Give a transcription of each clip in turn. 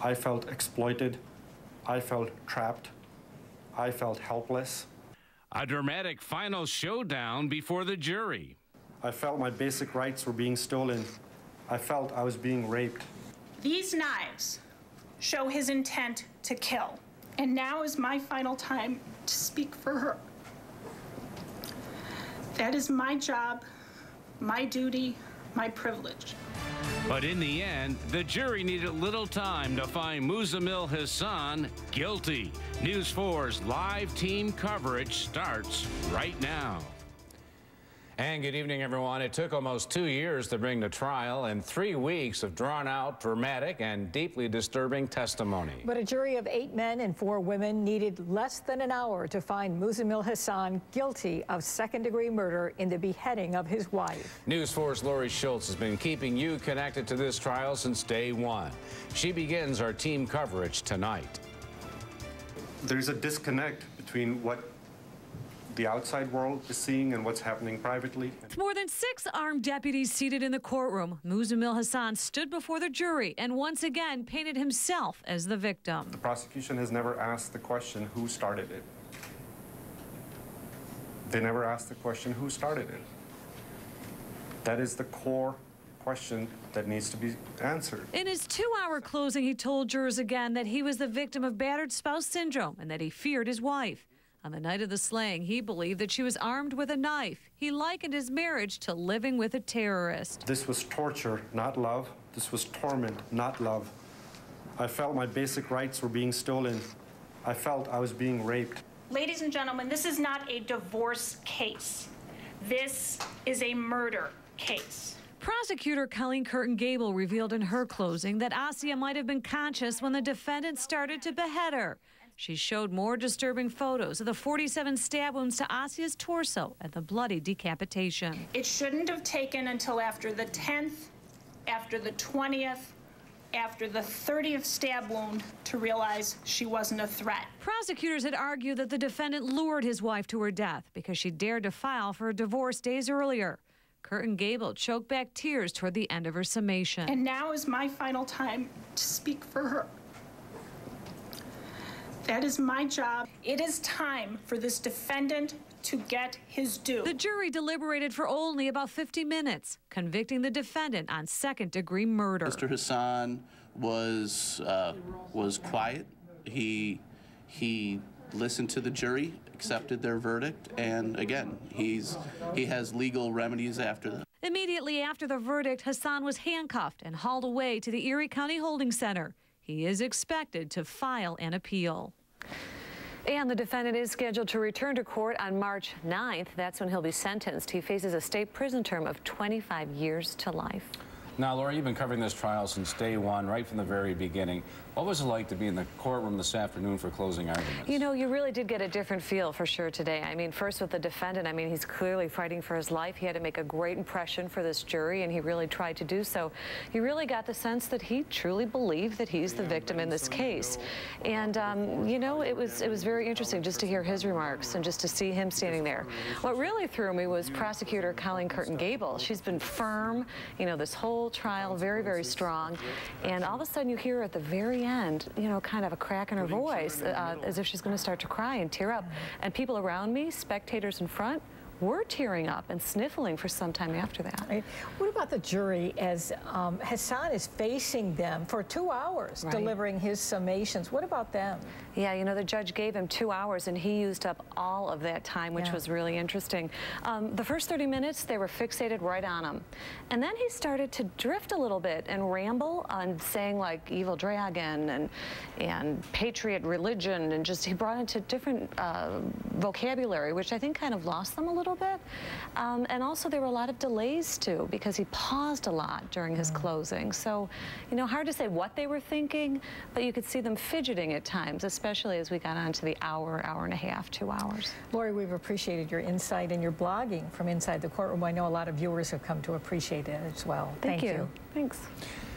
I felt exploited. I felt trapped. I felt helpless. A dramatic final showdown before the jury. I felt my basic rights were being stolen. I felt I was being raped. These knives show his intent to kill. And now is my final time to speak for her. That is my job, my duty, my privilege. But in the end, the jury needed little time to find Muzammil Hassan guilty. News 4's live team coverage starts right now. And good evening, everyone. It took almost 2 years to bring to trial and 3 weeks of drawn-out, dramatic, and deeply disturbing testimony. But a jury of 8 men and 4 women needed less than an hour to find Muzammil Hassan guilty of second-degree murder in the beheading of his wife. News 4's Lori Schultz has been keeping you connected to this trial since day one. She begins our team coverage tonight. There's a disconnect between what the outside world is seeing and what's happening privately. With more than 6 armed deputies seated in the courtroom, Muzammil Hassan stood before the jury and once again painted himself as the victim. The prosecution has never asked the question, who started it? They never asked the question, who started it? That is the core question that needs to be answered. In his 2-hour closing, he told jurors again that he was the victim of battered spouse syndrome and that he feared his wife. On the night of the slaying, he believed that she was armed with a knife. He likened his marriage to living with a terrorist. This was torture, not love. This was torment, not love. I felt my basic rights were being stolen. I felt I was being raped. Ladies and gentlemen, this is not a divorce case. This is a murder case. Prosecutor Colleen Curtin Gable revealed in her closing that Asia might have been conscious when the defendant started to behead her. She showed more disturbing photos of the 47 stab wounds to Asia's torso and the bloody decapitation. It shouldn't have taken until after the 10th, after the 20th, after the 30th stab wound to realize she wasn't a threat. Prosecutors had argued that the defendant lured his wife to her death because she dared to file for a divorce days earlier. Curtin Gable choked back tears toward the end of her summation. And now is my final time to speak for her. That is my job. It is time for this defendant to get his due. The jury deliberated for only about 50 minutes, convicting the defendant on second-degree murder. Mr. Hassan was quiet. He listened to the jury, accepted their verdict, and again, he has legal remedies after that. Immediately after the verdict, Hassan was handcuffed and hauled away to the Erie County Holding Center. He is expected to file an appeal. And the defendant is scheduled to return to court on March 9th. That's when he'll be sentenced. He faces a state prison term of 25 years to life. Now, Laura, you've been covering this trial since day one, right from the very beginning. What was it like to be in the courtroom this afternoon for closing arguments? You know, you really did get a different feel for sure today. I mean, first with the defendant, I mean, he's clearly fighting for his life. He had to make a great impression for this jury, and he really tried to do so. You really got the sense that he truly believed that he's the victim in this case. And, you know, it was very interesting just to hear his remarks and just to see him standing there. What really threw me was Prosecutor Colleen Curtin Gable. She's been firm, you know, this whole trial, very, very strong. And all of a sudden you hear her at the very end, you know, kind of a crack in her voice, as if she's going to start to cry and tear up. And people around me, spectators in front, were tearing up and sniffling for some time after that. Right. What about the jury as Hassan is facing them for 2 hours, right, delivering his summations? What about them? Yeah, you know, the judge gave him 2 hours and he used up all of that time, which was really interesting. The first 30 minutes, they were fixated right on him. And then he started to drift a little bit and ramble on saying like evil dragon and patriot religion, and just he brought into different vocabulary, which I think kind of lost them a little bit. And also there were a lot of delays too, because he paused a lot during his closing. So, you know, hard to say what they were thinking, but you could see them fidgeting at times, especially as we got on to the hour, hour and a half, 2 hours. Lori, we've appreciated your insight and your blogging from inside the courtroom. I know a lot of viewers have come to appreciate it as well. Thank you. Thanks.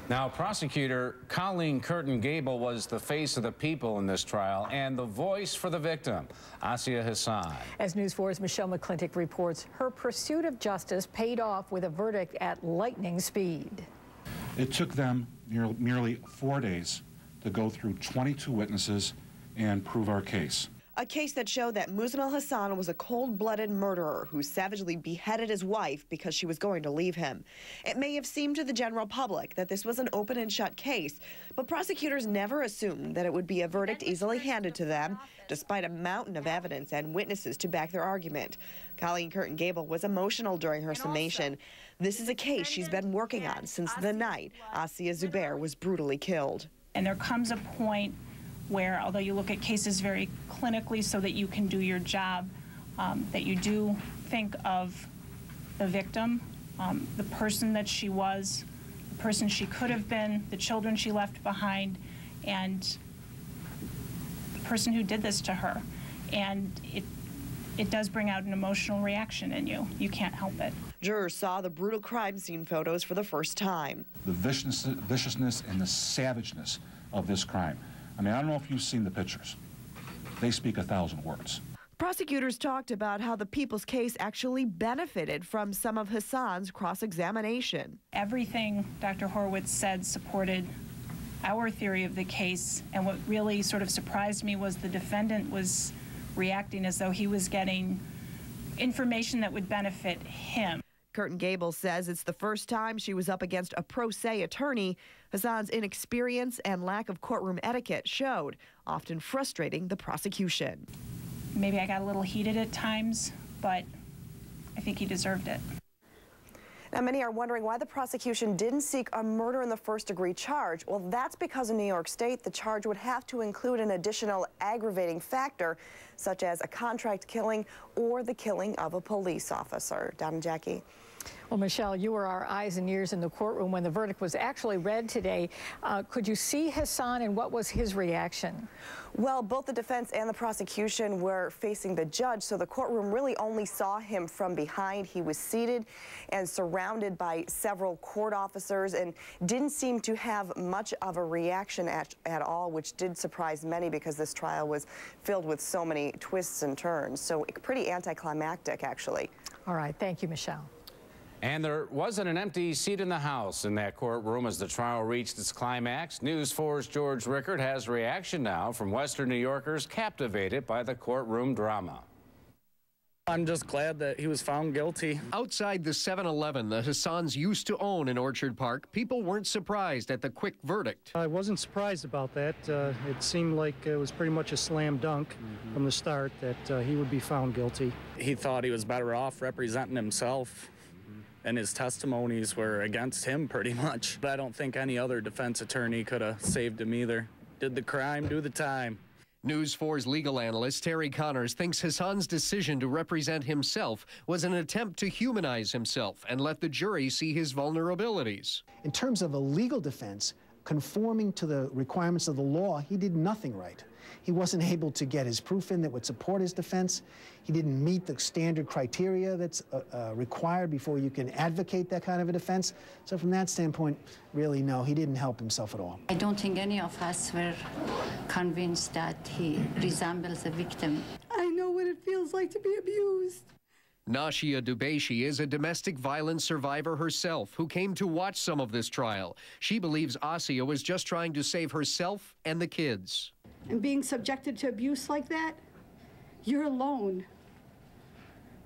Now, Prosecutor Colleen Curtin Gable was the face of the people in this trial and the voice for the victim, Asia Hassan. As News 4's Michelle McClintock reports, her pursuit of justice paid off with a verdict at lightning speed. It took them nearly 4 days to go through 22 witnesses and prove our case. A case that showed that Muzamil Hassan was a cold-blooded murderer who savagely beheaded his wife because she was going to leave him. It may have seemed to the general public that this was an open and shut case, but prosecutors never assumed that it would be a verdict easily handed to them, despite a mountain of evidence and witnesses to back their argument. Colleen Curtin Gable was emotional during her summation. This is a case she's been working on since the night Asiya Zubair was brutally killed. And there comes a point where, although you look at cases very clinically so that you can do your job, that you do think of the victim, the person that she was, the person she could have been, the children she left behind, and the person who did this to her. And it does bring out an emotional reaction in you. You can't help it. Jurors saw the brutal crime scene photos for the first time. The viciousness and the savageness of this crime. I mean, I don't know if you've seen the pictures. They speak 1,000 words. Prosecutors talked about how the people's case actually benefited from some of Hassan's cross-examination. Everything Dr. Horowitz said supported our theory of the case, and what really sort of surprised me was the defendant was reacting as though he was getting information that would benefit him. Curtin Gable says it's the first time she was up against a pro se attorney. Hassan's inexperience and lack of courtroom etiquette showed, often frustrating the prosecution. Maybe I got a little heated at times, but I think he deserved it. Now, many are wondering why the prosecution didn't seek a murder in the first-degree charge. Well, that's because in New York State, the charge would have to include an additional aggravating factor, such as a contract killing or the killing of a police officer. Don and Jackie. Well, Michelle, you were our eyes and ears in the courtroom when the verdict was actually read today. Could you see Hassan, and what was his reaction? Well, both the defense and the prosecution were facing the judge, so the courtroom really only saw him from behind. He was seated and surrounded by several court officers and didn't seem to have much of a reaction at all, which did surprise many because this trial was filled with so many twists and turns. So pretty anticlimactic, actually. All right. Thank you, Michelle. And there wasn't an empty seat in the House in that courtroom as the trial reached its climax. News 4's George Rickard has reaction now from Western New Yorkers captivated by the courtroom drama. I'm just glad that he was found guilty. Outside the 7-Eleven that Hassan's used to own in Orchard Park, people weren't surprised at the quick verdict. I wasn't surprised about that. It seemed like it was pretty much a slam dunk from the start that he would be found guilty. He thought he was better off representing himself, and his testimonies were against him pretty much. But I don't think any other defense attorney could have saved him either. Did the crime, do the time. News 4's legal analyst Terry Connors thinks Hassan's decision to represent himself was an attempt to humanize himself and let the jury see his vulnerabilities. In terms of a legal defense, conforming to the requirements of the law, he did nothing right. He wasn't able to get his proof in that would support his defense. He didn't meet the standard criteria that's required before you can advocate that kind of a defense. So from that standpoint, really, no, he didn't help himself at all. I don't think any of us were convinced that he resembles a victim. I know what it feels like to be abused. Nashia Dubeishi is a domestic violence survivor herself who came to watch some of this trial. She believes Asiya was just trying to save herself and the kids. And being subjected to abuse like that, you're alone.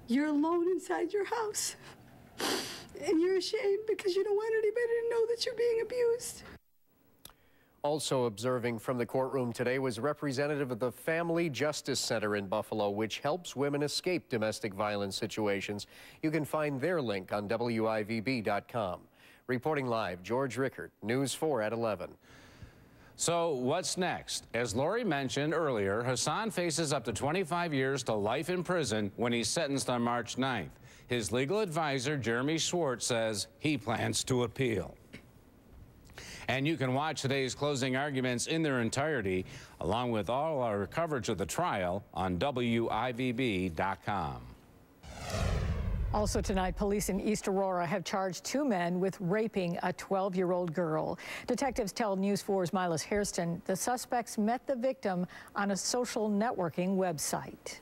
You're alone inside your house. And you're ashamed because you don't want anybody to know that you're being abused. Also observing from the courtroom today was a representative of the Family Justice Center in Buffalo, which helps women escape domestic violence situations. You can find their link on WIVB.com. Reporting live, George Rickard, News 4 at 11. So what's next? As Lori mentioned earlier, Hassan faces up to 25 years to life in prison when he's sentenced on March 9th. His legal advisor, Jeremy Schwartz, says he plans to appeal. And you can watch today's closing arguments in their entirety, along with all our coverage of the trial on WIVB.com. Also tonight, police in East Aurora have charged 2 men with raping a 12-year-old girl. Detectives tell News 4's Milas Hairston the suspects met the victim on a social networking website.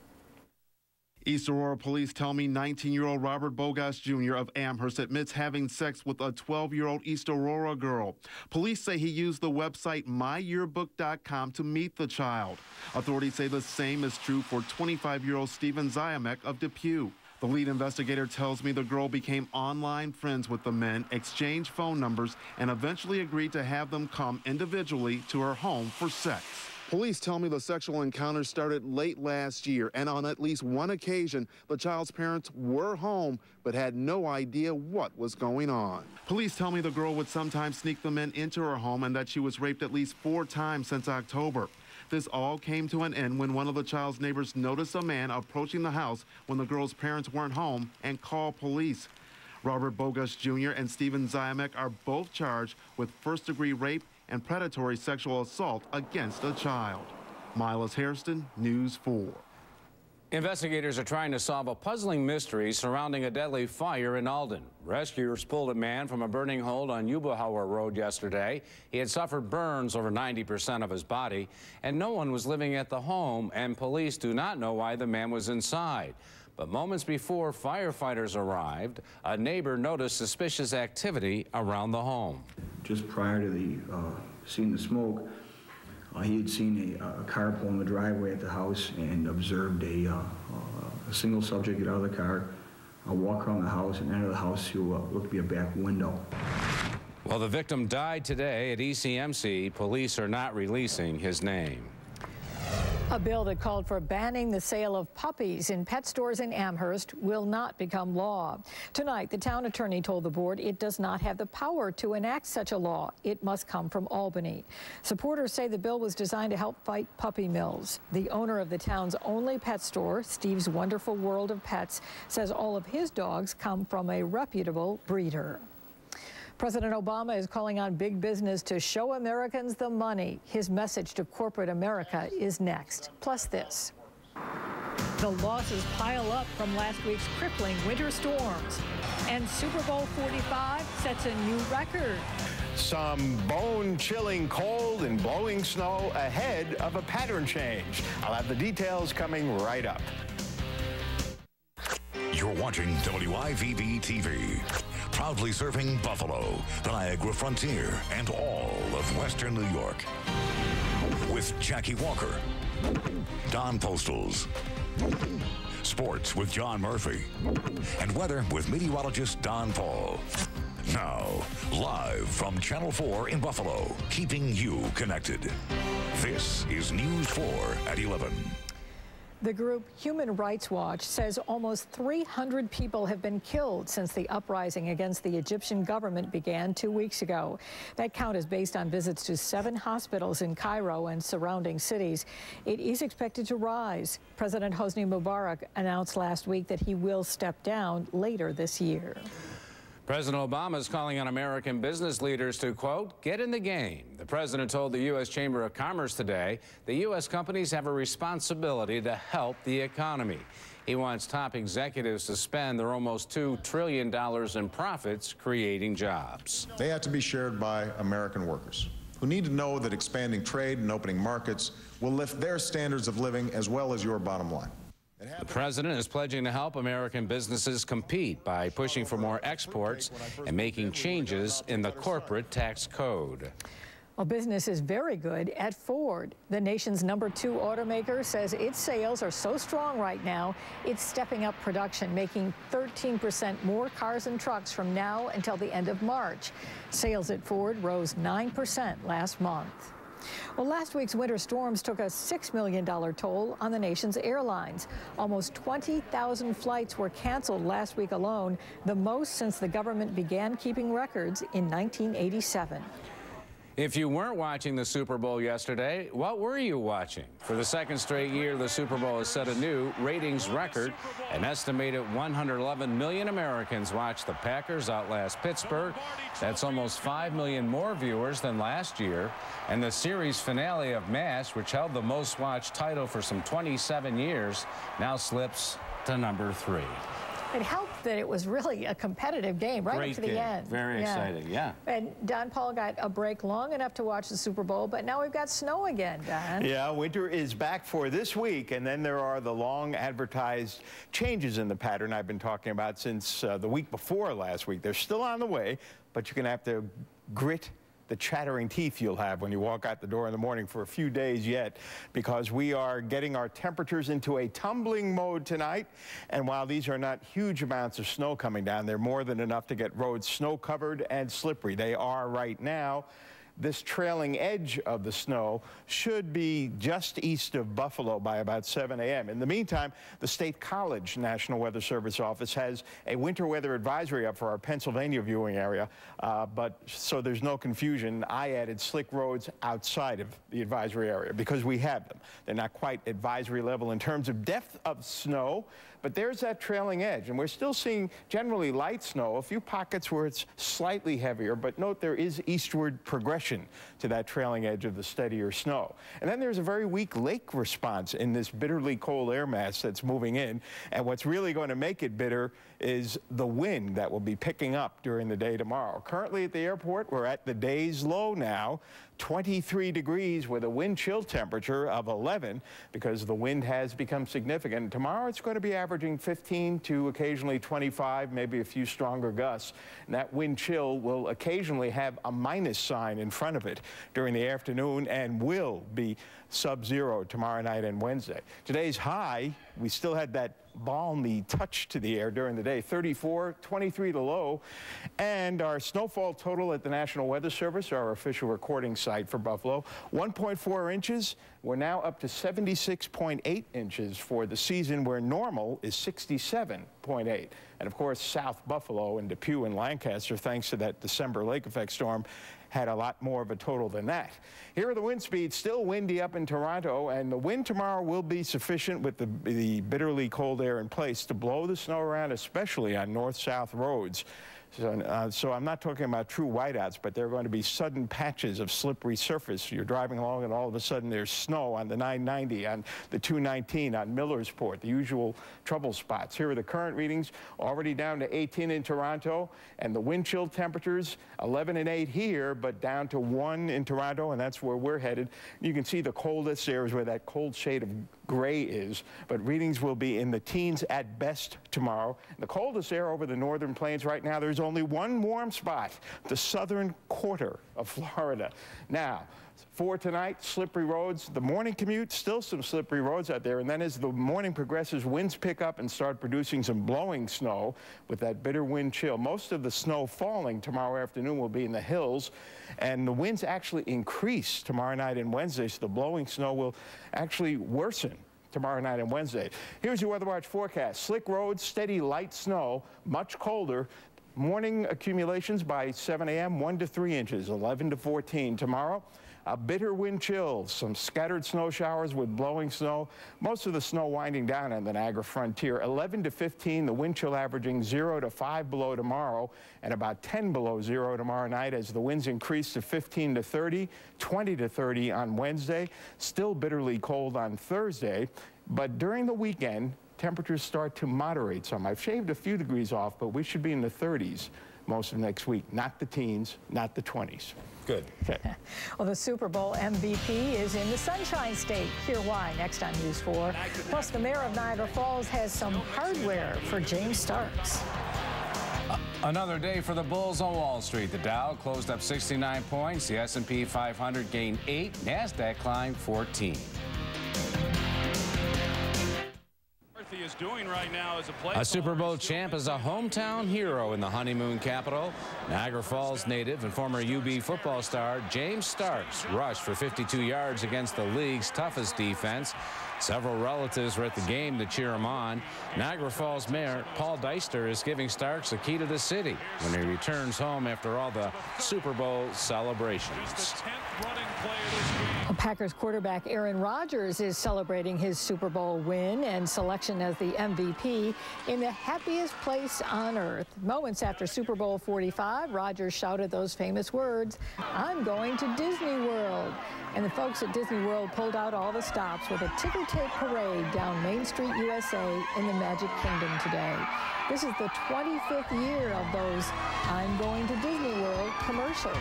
East Aurora police tell me 19-year-old Robert Bogas Jr. of Amherst admits having sex with a 12-year-old East Aurora girl. Police say he used the website myyearbook.com to meet the child. Authorities say the same is true for 25-year-old Stephen Ziamek of Depew. The lead investigator tells me the girl became online friends with the men, exchanged phone numbers, and eventually agreed to have them come individually to her home for sex. Police tell me the sexual encounter started late last year, and on at least one occasion, the child's parents were home but had no idea what was going on. Police tell me the girl would sometimes sneak the men into her home and that she was raped at least 4 times since October. This all came to an end when one of the child's neighbors noticed a man approaching the house when the girl's parents weren't home and called police. Robert Bogas Jr. and Stephen Ziamek are both charged with first-degree rape and predatory sexual assault against a child. Miles Hairston, News 4. Investigators are trying to solve a puzzling mystery surrounding a deadly fire in Alden. Rescuers pulled a man from a burning hole on Eubauer Road yesterday. He had suffered burns over 90% of his body, and no one was living at the home, and police do not know why the man was inside. But moments before firefighters arrived, a neighbor noticed suspicious activity around the home. Just prior to seeing the smoke, he had seen a car pull in the driveway at the house and observed a single subject get out of the car, walk around the house, and enter the house through what looked to be a back window. Well, the victim died today at ECMC. Police are not releasing his name. A bill that called for banning the sale of puppies in pet stores in Amherst will not become law. Tonight, the town attorney told the board it does not have the power to enact such a law. It must come from Albany. Supporters say the bill was designed to help fight puppy mills. The owner of the town's only pet store, Steve's Wonderful World of Pets, says all of his dogs come from a reputable breeder. President Obama is calling on big business to show Americans the money. His message to corporate America is next. Plus this. The losses pile up from last week's crippling winter storms. And Super Bowl 45 sets a new record. Some bone-chilling cold and blowing snow ahead of a pattern change. I'll have the details coming right up. You're watching WIVB TV, proudly serving Buffalo, the Niagara Frontier, and all of Western New York. With Jackie Walker, Don Postles, sports with John Murphy, and weather with meteorologist Don Paul. Now, live from Channel 4 in Buffalo, keeping you connected. This is News 4 at 11. The group Human Rights Watch says almost 300 people have been killed since the uprising against the Egyptian government began 2 weeks ago. That count is based on visits to 7 hospitals in Cairo and surrounding cities. It is expected to rise. President Hosni Mubarak announced last week that he will step down later this year. President Obama is calling on American business leaders to, quote, get in the game. The president told the U.S. Chamber of Commerce today the U.S. companies have a responsibility to help the economy. He wants top executives to spend their almost $2 trillion in profits creating jobs. They have to be shared by American workers who need to know that expanding trade and opening markets will lift their standards of living as well as your bottom line. The president is pledging to help American businesses compete by pushing for more exports and making changes in the corporate tax code. Well, business is very good at Ford. The nation's #2 automaker says its sales are so strong right now, it's stepping up production, making 13% more cars and trucks from now until the end of March. Sales at Ford rose 9% last month. Well, last week's winter storms took a $6 million toll on the nation's airlines. Almost 20,000 flights were canceled last week alone, the most since the government began keeping records in 1987. If you weren't watching the Super Bowl yesterday, what were you watching? For the second straight year, the Super Bowl has set a new ratings record. An estimated 111 million Americans watched the Packers outlast Pittsburgh. That's almost 5 million more viewers than last year. And the series finale of MASH, which held the most watched title for some 27 years, now slips to #3. It helped that it was really a competitive game right up to the end. Very exciting, yeah. And Don Paul got a break long enough to watch the Super Bowl, but now we've got snow again, Don. Yeah, winter is back for this week, and then there are the long advertised changes in the pattern I've been talking about since the week before last week. They're still on the way, but you're going to have to grit the chattering teeth you'll have when you walk out the door in the morning for a few days yet, because we are getting our temperatures into a tumbling mode tonight. And while these are not huge amounts of snow coming down, they're more than enough to get roads snow covered and slippery. They are right now. This trailing edge of the snow should be just east of Buffalo by about 7 a.m. In the meantime, the State College National Weather Service office has a winter weather advisory up for our Pennsylvania viewing area. But so there's no confusion, I added slick roads outside of the advisory area because we have them. They're not quite advisory level in terms of depth of snow, but there's that trailing edge, and we're still seeing generally light snow, a few pockets where it's slightly heavier, but note there is eastward progression to that trailing edge of the steadier snow. And then there's a very weak lake response in this bitterly cold air mass that's moving in, and what's really going to make it bitter is the wind that will be picking up during the day tomorrow. Currently at the airport, we're at the day's low now, 23 degrees with a wind chill temperature of 11 because the wind has become significant. Tomorrow it's going to be averaging 15 to occasionally 25, maybe a few stronger gusts. And that wind chill will occasionally have a minus sign in front of it during the afternoon and will be sub-zero tomorrow night and Wednesday. Today's high, we still had that balmy touch to the air during the day, 34, 23 the low. And our snowfall total at the National Weather Service, our official recording site for Buffalo, 1.4 inches. We're now up to 76.8 inches for the season, where normal is 67.8. And of course, South Buffalo and Depew and Lancaster, thanks to that December lake effect storm, had a lot more of a total than that. Here are the wind speeds, still windy up in Toronto, and the wind tomorrow will be sufficient with the bitterly cold air in place to blow the snow around, especially on north-south roads. So I'm not talking about true whiteouts, but there are going to be sudden patches of slippery surface. You're driving along and all of a sudden there's snow on the 990, on the 219, on Millersport, the usual trouble spots. Here are the current readings, already down to 18 in Toronto, and the wind chill temperatures, 11 and 8 here, but down to 1 in Toronto, and that's where we're headed. You can see the coldest there is where that cold shade of gray is, but readings will be in the teens at best tomorrow. The coldest air over the northern plains right now, there's only one warm spot, the southern quarter of Florida. Now, for tonight, slippery roads. The morning commute, still some slippery roads out there. And then as the morning progresses, winds pick up and start producing some blowing snow with that bitter wind chill. Most of the snow falling tomorrow afternoon will be in the hills. And the winds actually increase tomorrow night and Wednesday, so the blowing snow will actually worsen tomorrow night and Wednesday. Here's your Weather Watch forecast. Slick roads, steady light snow, much colder. Morning accumulations by 7 a.m., 1 to 3 inches, 11 to 14. Tomorrow, a bitter wind chill, some scattered snow showers with blowing snow. Most of the snow winding down on the Niagara frontier. 11 to 15, the wind chill averaging 0 to 5 below tomorrow, and about 10 below 0 tomorrow night as the winds increase to 15 to 30, 20 to 30 on Wednesday. Still bitterly cold on Thursday, but during the weekend, temperatures start to moderate some. I've shaved a few degrees off, but we should be in the 30s most of next week. Not the teens, not the 20s. Good. Okay. Well, the Super Bowl MVP is in the Sunshine State. Hear why next on News 4. Plus, the mayor of Niagara Falls has some hardware for James Starks. Another day for the Bulls on Wall Street. The Dow closed up 69 points. The S&P 500 gained 8. NASDAQ climbed 14. Is doing right now as a Super Bowl champ is a hometown hero in the honeymoon capital. Niagara Falls native and former UB football star James Starks rushed for 52 yards against the league's toughest defense. Several relatives were at the game to cheer him on. Niagara Falls Mayor Paul Deister is giving Starks the key to the city when he returns home after all the Super Bowl celebrations. Packers quarterback Aaron Rodgers is celebrating his Super Bowl win and selection as the the MVP in the happiest place on earth. Moments after Super Bowl 45, Rodgers shouted those famous words, "I'm going to Disney World." And the folks at Disney World pulled out all the stops with a ticker-tape parade down Main Street, USA in the Magic Kingdom today. This is the 25th year of those "I'm going to Disney World" commercials.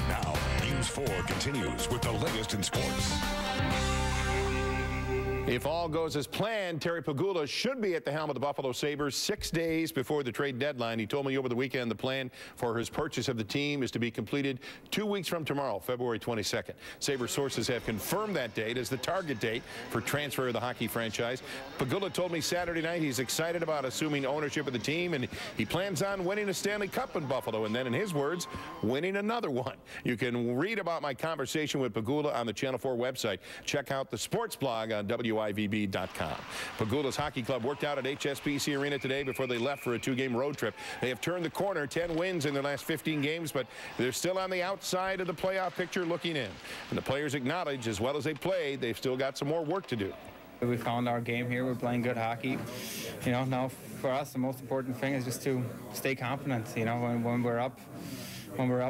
Now, News 4 continues with the latest in sports. If all goes as planned, Terry Pegula should be at the helm of the Buffalo Sabres 6 days before the trade deadline. He told me over the weekend the plan for his purchase of the team is to be completed 2 weeks from tomorrow, February 22nd. Sabres sources have confirmed that date as the target date for transfer of the hockey franchise. Pegula told me Saturday night he's excited about assuming ownership of the team, and he plans on winning a Stanley Cup in Buffalo, and then, in his words, winning another one. You can read about my conversation with Pegula on the Channel 4 website. Check out the sports blog on WMV.com. Pegula's hockey club worked out at HSBC Arena today before they left for a 2-game road trip. They have turned the corner, 10 wins in their last 15 games, but they're still on the outside of the playoff picture looking in. And the players acknowledge, as well as they played, they've still got some more work to do. We found our game here. We're playing good hockey. You know, now for us, the most important thing is just to stay confident. You know, when we're up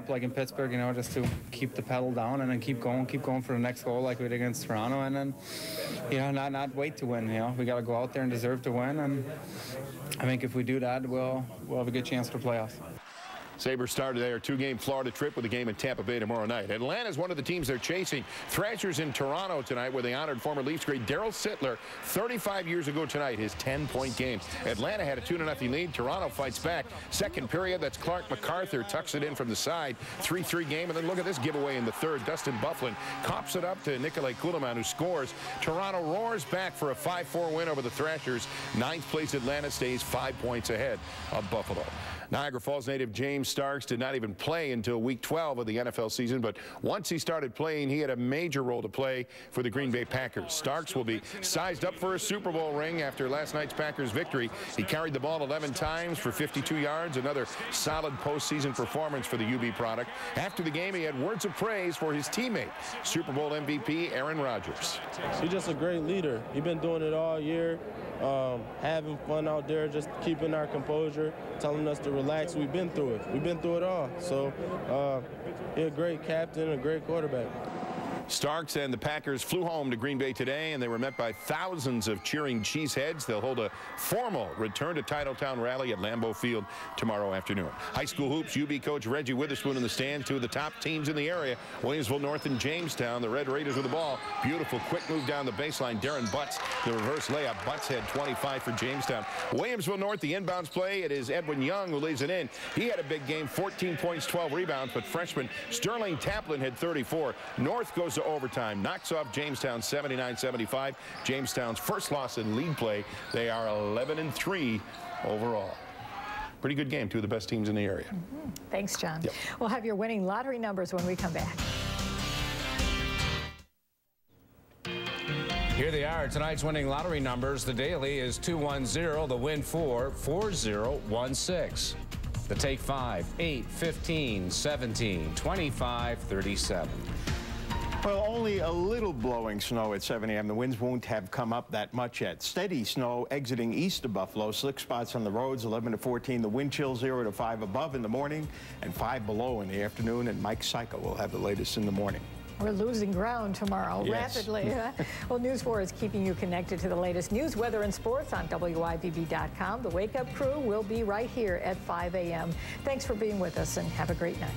like in Pittsburgh, you know, just to keep the pedal down and then keep going for the next goal like we did against Toronto, and then, you know, not wait to win. You know, we got to go out there and deserve to win, and I think if we do that, we'll have a good chance for the playoffs. Sabres started their 2-game Florida trip with a game in Tampa Bay tomorrow night. Atlanta's one of the teams they're chasing. Thrashers in Toronto tonight, where they honored former Leafs great Darryl Sittler 35 years ago tonight, his 10-point game. Atlanta had a 2-0 lead. Toronto fights back. Second period, that's Clark MacArthur tucks it in from the side. 3-3 game, and then look at this giveaway in the third. Dustin Byfuglien cops it up to Nikolai Kuleman, who scores. Toronto roars back for a 5-4 win over the Thrashers. 9th place Atlanta stays 5 points ahead of Buffalo. Niagara Falls native James Starks did not even play until week 12 of the NFL season, but once he started playing, he had a major role to play for the Green Bay Packers. Starks will be sized up for a Super Bowl ring after last night's Packers victory. He carried the ball 11 times for 52 yards, another solid postseason performance for the UB product. After the game, he had words of praise for his teammate, Super Bowl MVP Aaron Rodgers. He's just a great leader. He's been doing it all year. Having fun out there, just keeping our composure, telling us to relax. We've been through it. We've been through it all. So he's a great captain, a great quarterback. Starks and the Packers flew home to Green Bay today, and they were met by thousands of cheering cheeseheads. They'll hold a formal return to Titletown rally at Lambeau Field tomorrow afternoon. High school hoops, UB coach Reggie Witherspoon in the stands, two of the top teams in the area, Williamsville North and Jamestown. The Red Raiders with the ball. Beautiful quick move down the baseline. Darren Butts, the reverse layup. Butts had 25 for Jamestown. Williamsville North, the inbounds play. It is Edwin Young who lays it in. He had a big game, 14 points, 12 rebounds, but freshman Sterling Taplin had 34. North goes to overtime, knocks off Jamestown 79-75. Jamestown's first loss in league play. They are 11-3 overall. Pretty good game, two of the best teams in the area. Thanks, John. Yep. We'll have your winning lottery numbers when we come back. Here they are, tonight's winning lottery numbers. The daily is 210, the win 4, 4016. The take 5, 8, 15, 17, 25, 37. Well, only a little blowing snow at 7 a.m. The winds won't have come up that much yet. Steady snow exiting east of Buffalo. Slick spots on the roads, 11 to 14. The wind chill 0 to 5 above in the morning and 5 below in the afternoon. And Mike Syka will have the latest in the morning. We're losing ground tomorrow, yes. rapidly. Well, News 4 is keeping you connected to the latest news, weather, and sports on WIVB.com. The Wake Up Crew will be right here at 5 a.m. Thanks for being with us, and have a great night.